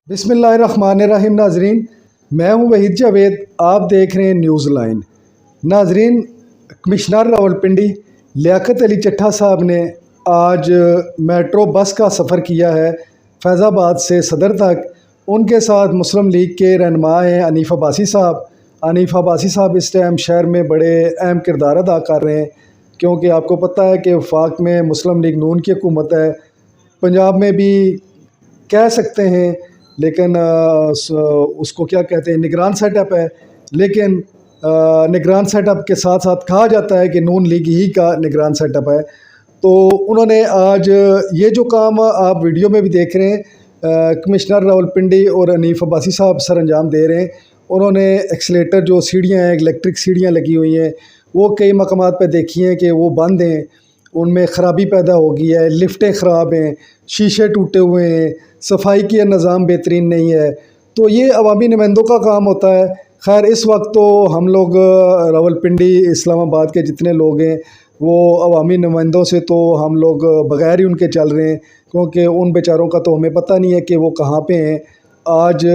بسم اللہ الرحمن الرحیم ناظرین، میں ہوں وحید جاوید، آپ دیکھ رہے ہیں نیوز لائن۔ ناظرین، کمشنر راولپنڈی لیاقت علی چٹھا صاحب نے آج میٹرو بس کا سفر کیا ہے فیض آباد سے صدر تک۔ ان کے ساتھ مسلم لیگ کے رہنما ہیں حنیف عباسی صاحب۔ حنیف عباسی صاحب اس ٹائم شہر میں بڑے اہم کردار ادا کر رہے ہیں، کیونکہ آپ کو پتہ ہے کہ وفاق میں مسلم لیگ نون کی حکومت ہے، پنجاب میں بھی کہہ سکتے ہیں، لیکن اس کو کیا کہتے ہیں، نگران سیٹ اپ ہے، لیکن نگران سیٹ اپ کے ساتھ ساتھ کہا جاتا ہے کہ نون لیگ ہی کا نگران سیٹ اپ ہے۔ تو انہوں نے آج یہ جو کام آپ ویڈیو میں بھی دیکھ رہے ہیں، کمشنر راولپنڈی اور حنیف عباسی صاحب سر انجام دے رہے ہیں۔ انہوں نے ایکسیلیٹر جو سیڑھیاں ہیں، الیکٹرک سیڑھیاں لگی ہوئی ہیں، وہ کئی مقامات پہ دیکھی ہیں کہ وہ بند ہیں، ان میں خرابی پیدا ہو گئی ہے، لفٹیں خراب ہیں، شیشے ٹوٹے ہوئے ہیں، صفائی کی نظام بہترین نہیں ہے۔ تو یہ عوامی نمائندوں کا کام ہوتا ہے۔ خیر اس وقت تو ہم لوگ راولپنڈی اسلام آباد کے جتنے لوگ ہیں وہ عوامی نمائندوں سے تو ہم لوگ بغیر ہی ان کے چل رہے ہیں، کیونکہ ان بیچاروں کا تو ہمیں پتہ نہیں ہے کہ وہ کہاں پہ ہیں۔ آج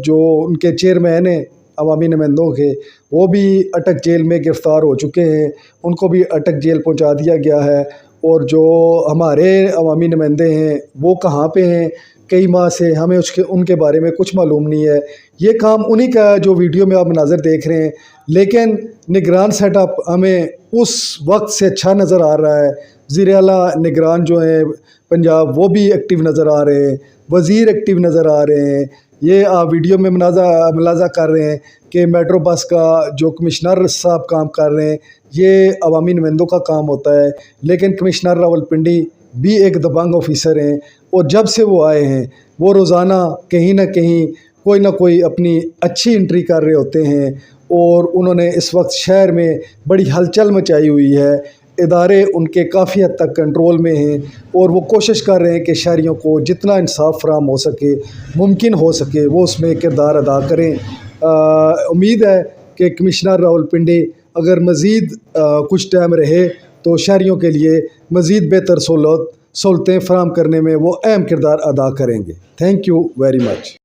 جو ان کے چیئرمین ہیں عوامی نمائندوں کے، وہ بھی اٹک جیل میں گرفتار ہو چکے ہیں، ان کو بھی اٹک جیل پہنچا دیا گیا ہے۔ اور جو ہمارے عوامی نمائندے ہیں وہ کہاں پہ ہیں کئی ماہ سے، ہمیں ان کے بارے میں کچھ معلوم نہیں ہے۔ یہ کام انہی کا ہے جو ویڈیو میں آپ مناظر دیکھ رہے ہیں، لیکن نگران سیٹ اپ ہمیں اس وقت سے اچھا نظر آ رہا ہے۔ وزیر اعلیٰ نگران جو ہیں پنجاب وہ بھی ایکٹیو نظر آ رہے ہیں، وزیر ایکٹیو نظر آ رہے ہیں۔ یہ آپ ویڈیو میں ملاحظہ کر رہے ہیں کہ میٹرو بس کا جو کمشنر صاحب کام کر رہے ہیں یہ عوامی نمائندوں کا کام ہوتا ہے، لیکن کمشنر راولپنڈی بھی ایک دبنگ آفیسر ہیں، اور جب سے وہ آئے ہیں وہ روزانہ کہیں نہ کہیں کوئی نہ کوئی اپنی اچھی انٹری کر رہے ہوتے ہیں، اور انہوں نے اس وقت شہر میں بڑی ہلچل مچائی ہوئی ہے۔ ادارے ان کے کافی حد تک کنٹرول میں ہیں، اور وہ کوشش کر رہے ہیں کہ شہریوں کو جتنا انصاف فراہم ہو سکے، ممکن ہو سکے، وہ اس میں کردار ادا کریں۔ امید ہے کہ کمشنر راولپنڈی اگر مزید کچھ ٹائم رہے تو شہریوں کے لیے مزید بہتر سہولتیں فراہم کرنے میں وہ اہم کردار ادا کریں گے۔ Thank you very much.